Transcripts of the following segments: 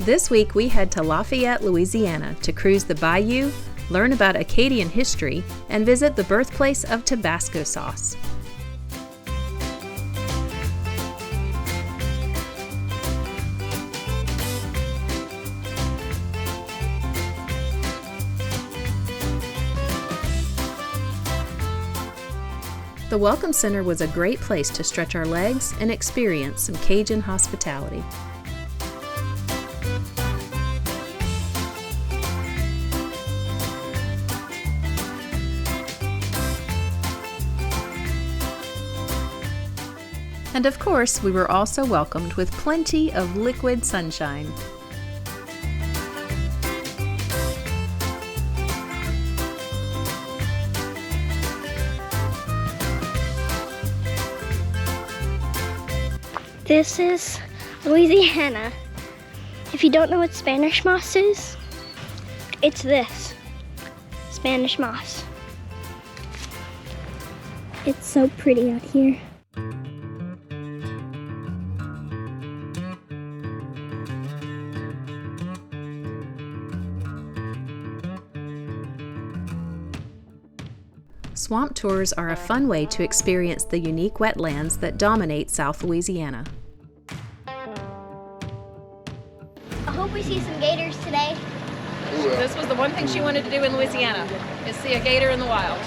This week we head to Lafayette, Louisiana to cruise the bayou, learn about Acadian history, and visit the birthplace of Tabasco sauce. The Welcome Center was a great place to stretch our legs and experience some Cajun hospitality. And of course, we were also welcomed with plenty of liquid sunshine. This is Louisiana. If you don't know what Spanish moss is, it's this, Spanish moss. It's so pretty out here. Swamp tours are a fun way to experience the unique wetlands that dominate South Louisiana. I hope we see some gators today. This was the one thing she wanted to do in Louisiana, is see a gator in the wild.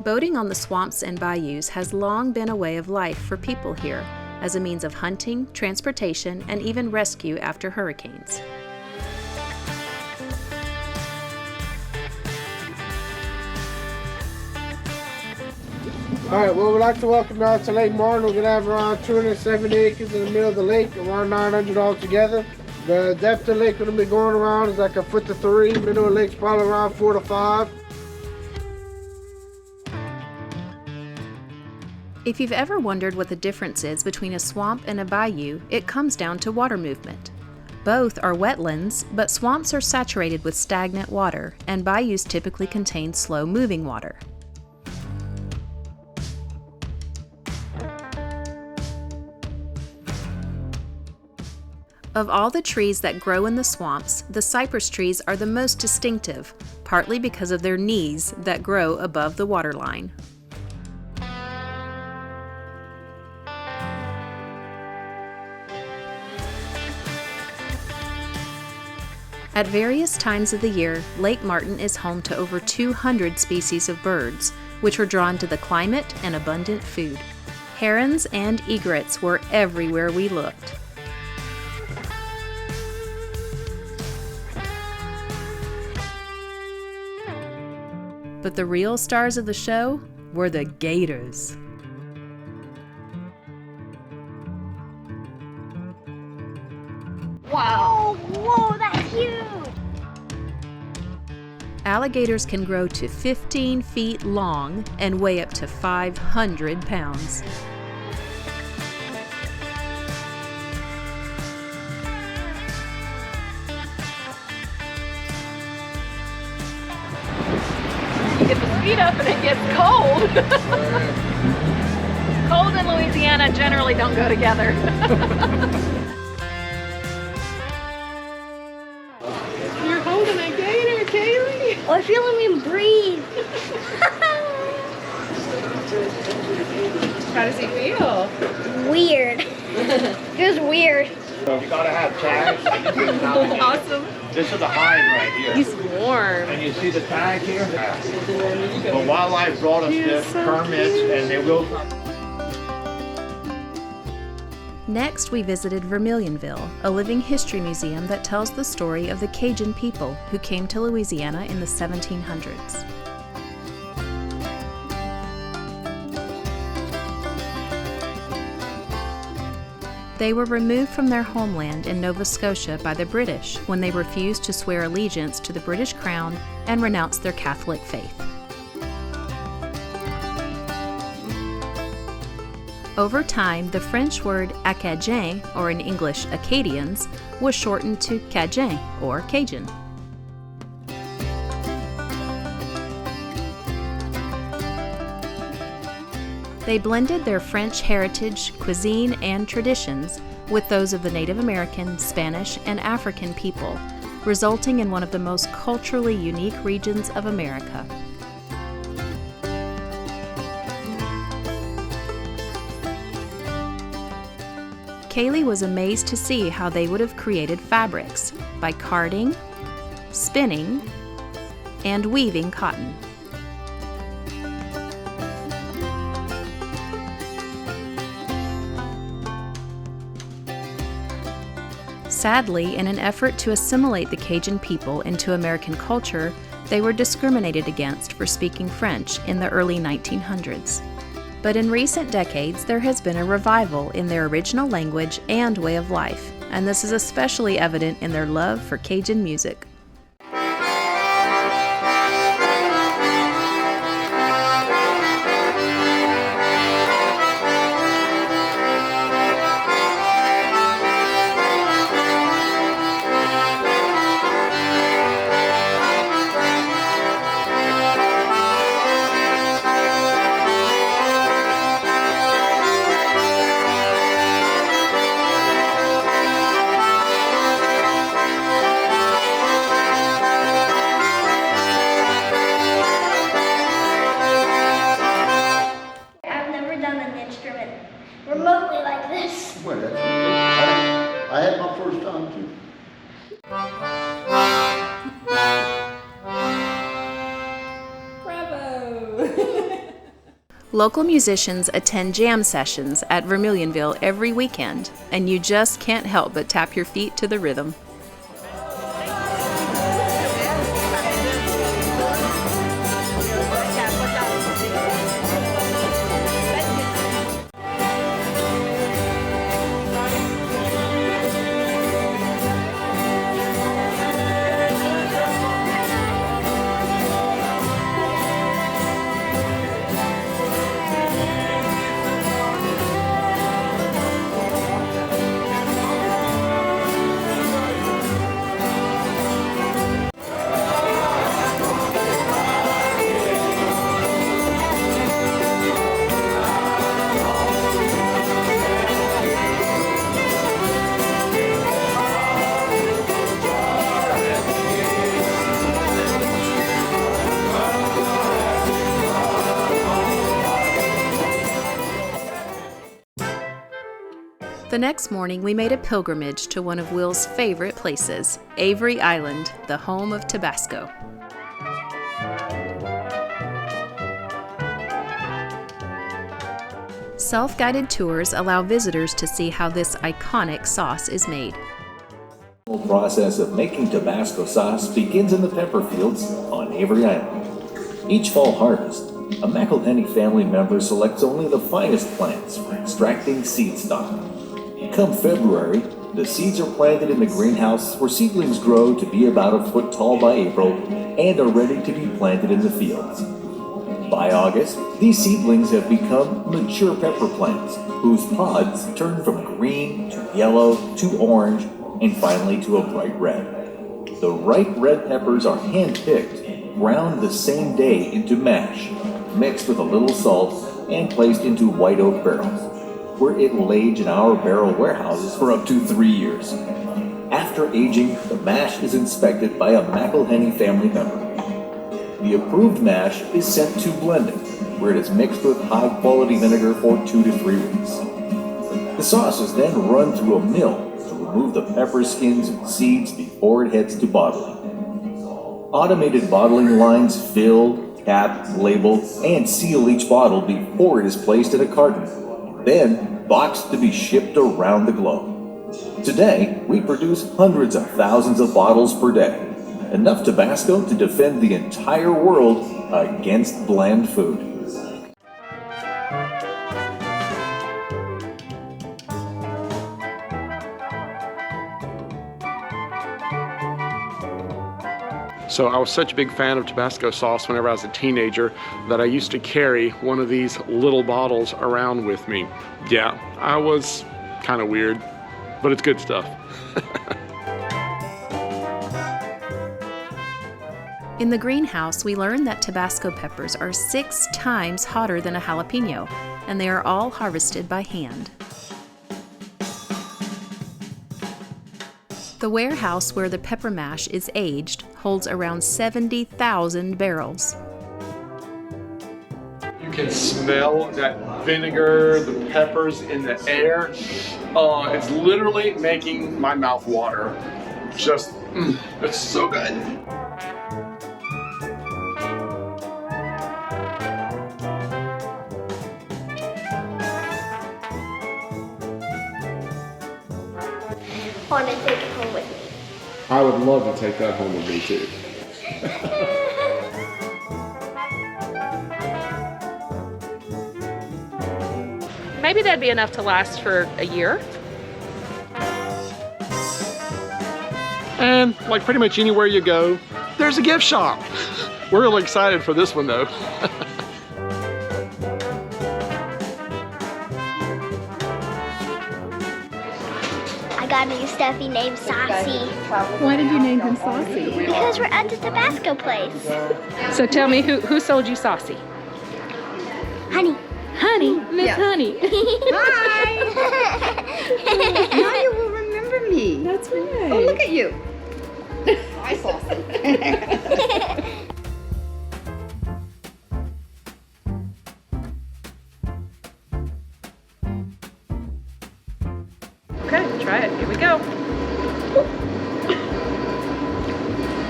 Boating on the swamps and bayous has long been a way of life for people here, as a means of hunting, transportation, and even rescue after hurricanes. All right, well, we'd like to welcome y'all to Lake Martin. We're going to have around 270 acres in the middle of the lake, around 900 altogether. The depth of the lake we're going to be going around is like 1 to 3 feet. Middle of the lake's probably around 4 to 5. If you've ever wondered what the difference is between a swamp and a bayou, it comes down to water movement. Both are wetlands, but swamps are saturated with stagnant water, and bayous typically contain slow-moving water. Of all the trees that grow in the swamps, the cypress trees are the most distinctive, partly because of their knees that grow above the waterline. At various times of the year, Lake Martin is home to over 200 species of birds, which were drawn to the climate and abundant food. Herons and egrets were everywhere we looked. But the real stars of the show were the gators. Wow, whoa, that's huge! Alligators can grow to 15 feet long and weigh up to 500 pounds. You get the speed up and it gets cold. Cold and Louisiana generally don't go together. You're holding a gator, Kaylee. Oh, I feel him breathe. How does he feel? Weird. Feels weird. You gotta have tags. Awesome. This is the hide right here. He's warm. And you see the tag here? Well, wildlife brought us this permits and they will. Next, we visited Vermilionville, a living history museum that tells the story of the Cajun people who came to Louisiana in the 1700s. They were removed from their homeland in Nova Scotia by the British when they refused to swear allegiance to the British Crown and renounce their Catholic faith. Over time, the French word Acadiens, or in English Acadians, was shortened to Cajun, or Cajun. They blended their French heritage, cuisine, and traditions, with those of the Native American, Spanish, and African people, resulting in one of the most culturally unique regions of America. Kaylee was amazed to see how they would have created fabrics by carding, spinning, and weaving cotton. Sadly, in an effort to assimilate the Cajun people into American culture, they were discriminated against for speaking French in the early 1900s. But in recent decades, there has been a revival in their original language and way of life, and this is especially evident in their love for Cajun music. Remotely like this. Well, that's okay. I had my first time too. Bravo! Local musicians attend jam sessions at Vermilionville every weekend, and you just can't help but tap your feet to the rhythm. The next morning, we made a pilgrimage to one of Will's favorite places, Avery Island, the home of Tabasco. Self-guided tours allow visitors to see how this iconic sauce is made. The process of making Tabasco sauce begins in the pepper fields on Avery Island. Each fall harvest, a McElhenney family member selects only the finest plants for extracting seed stock. Come February, the seeds are planted in the greenhouse where seedlings grow to be about a foot tall by April and are ready to be planted in the fields. By August, these seedlings have become mature pepper plants whose pods turn from green to yellow to orange and finally to a bright red. The ripe red peppers are hand-picked, ground the same day into mash, mixed with a little salt, and placed into white oak barrels, where it will age in our barrel warehouses for up to 3 years. After aging, the mash is inspected by a McElhenney family member. The approved mash is sent to blending, where it is mixed with high-quality vinegar for 2 to 3 weeks. The sauce is then run through a mill to remove the pepper skins and seeds before it heads to bottling. Automated bottling lines fill, cap, label, and seal each bottle before it is placed in a carton, then boxed to be shipped around the globe. Today, we produce hundreds of thousands of bottles per day, enough Tabasco to defend the entire world against bland food. So I was such a big fan of Tabasco sauce whenever I was a teenager that I used to carry one of these little bottles around with me. Yeah, I was kind of weird, but it's good stuff. In the greenhouse, we learned that Tabasco peppers are 6 times hotter than a jalapeno, and they are all harvested by hand. The warehouse where the pepper mash is aged holds around 70,000 barrels. You can smell that vinegar, the peppers in the air. It's literally making my mouth water. Just, it's so good. I want to take it home with me. I would love to take that home with me too. Maybe that'd be enough to last for a year. And like pretty much anywhere you go, there's a gift shop. We're really excited for this one though. I got a new stuffy named Saucy Why did you name him Saucy? because we're at the Tabasco place. So tell me, who sold you Saucy? Honey. Honey, Miss Honey. Now you will remember me. That's right. Oh, look at you. Hi, Saucy. Okay, try it. Here we go.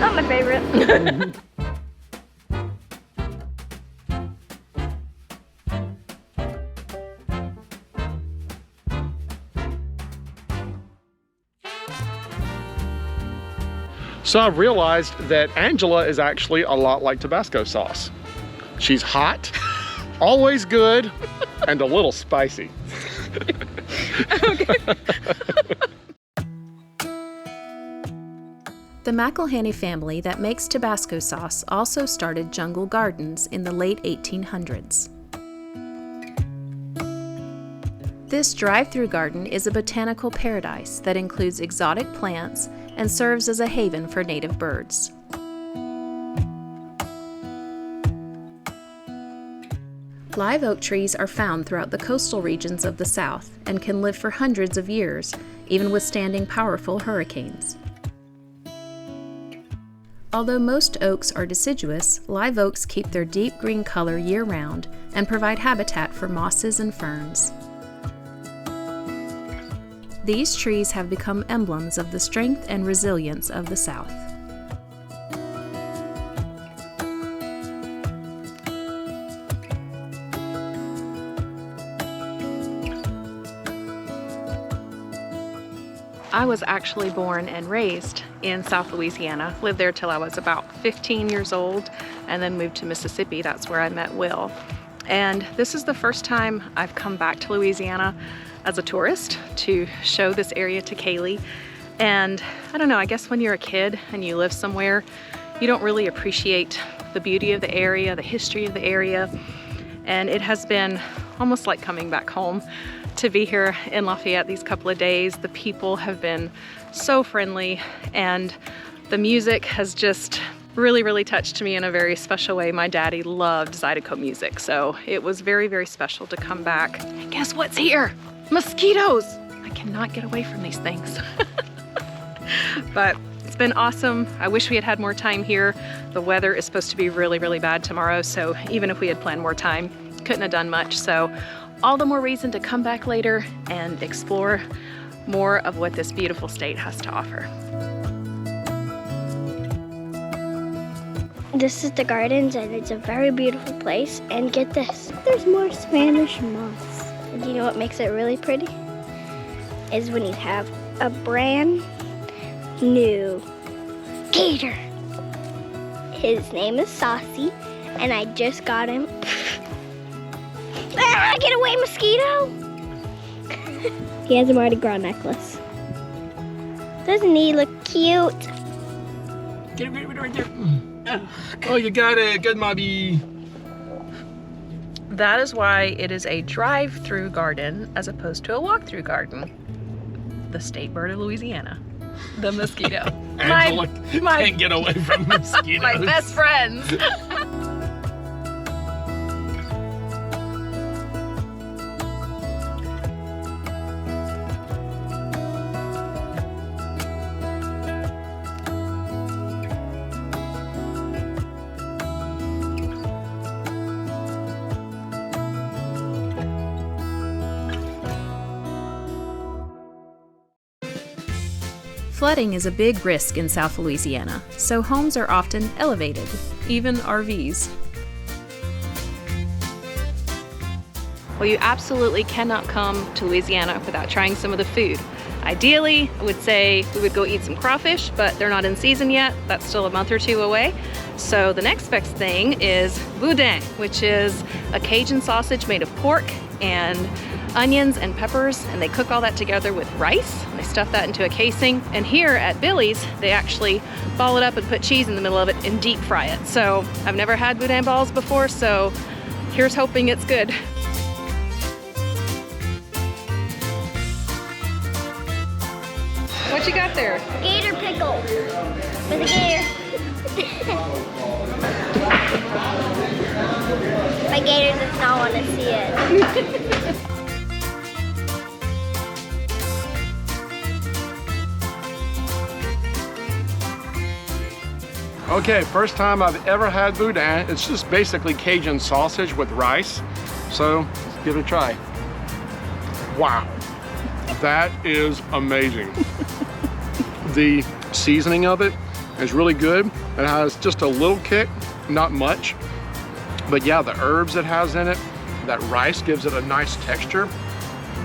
Not my favorite. So I've realized that Angela is actually a lot like Tabasco sauce. She's hot, always good, and a little spicy. The McElhenney family that makes Tabasco sauce also started Jungle Gardens in the late 1800s. This drive-through garden is a botanical paradise that includes exotic plants and serves as a haven for native birds. Live oak trees are found throughout the coastal regions of the South and can live for hundreds of years, even withstanding powerful hurricanes. Although most oaks are deciduous, live oaks keep their deep green color year-round and provide habitat for mosses and ferns. These trees have become emblems of the strength and resilience of the South. I was actually born and raised in South Louisiana. Lived there till I was about 15 years old and then moved to Mississippi. That's where I met Will. And this is the first time I've come back to Louisiana as a tourist to show this area to Kaylee. And I don't know, I guess when you're a kid and you live somewhere, you don't really appreciate the beauty of the area, the history of the area. And it has been almost like coming back home to be here in Lafayette these couple of days. The people have been so friendly and the music has just really touched me in a very special way. My daddy loved Zydeco music, so it was very, very special to come back. And guess what's here? Mosquitoes! I cannot get away from these things. But it's been awesome. I wish we had had more time here. The weather is supposed to be really bad tomorrow, so even if we had planned more time, couldn't have done much. So all the more reason to come back later and explore more of what this beautiful state has to offer. This is the gardens and it's a very beautiful place. And get this, there's more Spanish moss. And you know what makes it really pretty? Is when you have a brand new gator. His name is Saucy and I just got him. Ah, get away, mosquito! He has a Mardi Gras necklace. Doesn't he look cute? Get it right there. Oh, you got it. Good, Mobby. That is why it is a drive-through garden as opposed to a walk-through garden. The state bird of Louisiana. The mosquito. Angela can't get away from mosquitoes. My best friends. Flooding is a big risk in South Louisiana, so homes are often elevated, even RVs. Well, you absolutely cannot come to Louisiana without trying some of the food. Ideally, I would say we would go eat some crawfish, but they're not in season yet. That's still a month or two away. So the next best thing is Boudin, which is a Cajun sausage made of pork and onions and peppers, and they cook all that together with rice. And they stuff that into a casing. And here at Billy's, they actually ball it up and put cheese in the middle of it and deep fry it. So I've never had Boudin balls before, so here's hoping it's good. What you got there? Gator pickle with a gator. My gator does not want to see it. Okay, first time I've ever had Boudin. It's just basically Cajun sausage with rice. So let's give it a try. Wow, that is amazing. The seasoning of it is really good. It has just a little kick, not much. But yeah, the herbs it has in it, that rice gives it a nice texture.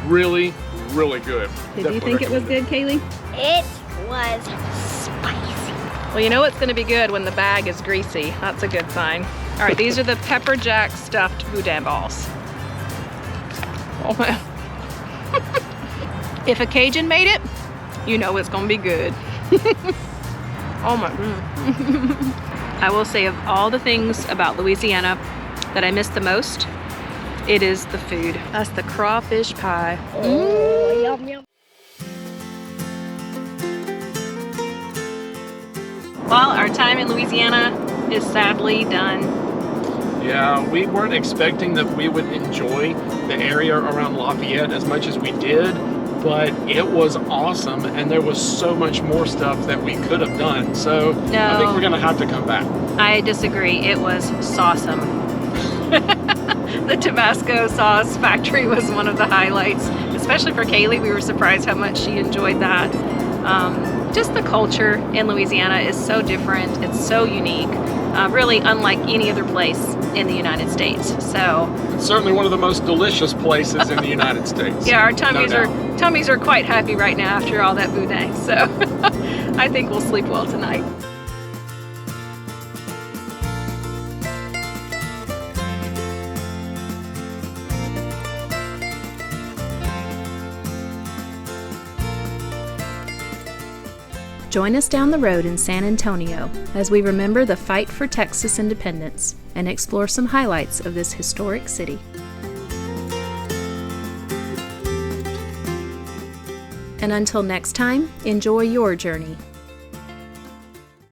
Really, really good. Did you think it was good, Kaylee? It was spicy. Well, you know it's gonna be good when the bag is greasy. That's a good sign. All right, these are the pepper jack stuffed Boudin balls. Oh man. If a Cajun made it, you know it's gonna be good. Oh my goodness. I will say, of all the things about Louisiana that I miss the most, it is the food. That's the crawfish pie. Oh, yum, yum. Well, our time in Louisiana is sadly done. Yeah, we weren't expecting that we would enjoy the area around Lafayette as much as we did, but it was awesome, and there was so much more stuff that we could have done. So I think we're gonna have to come back. I disagree. It was sawsome. The Tabasco sauce factory was one of the highlights, especially for Kaylee. We were surprised how much she enjoyed that. Just the culture in Louisiana is so different. It's so unique, really unlike any other place in the United States. So It's certainly one of the most delicious places in the United States. yeah, our tummies are quite happy right now after all that Boudin. So I think we'll sleep well tonight. Join us down the road in San Antonio as we remember the fight for Texas independence and explore some highlights of this historic city. And until next time, enjoy your journey.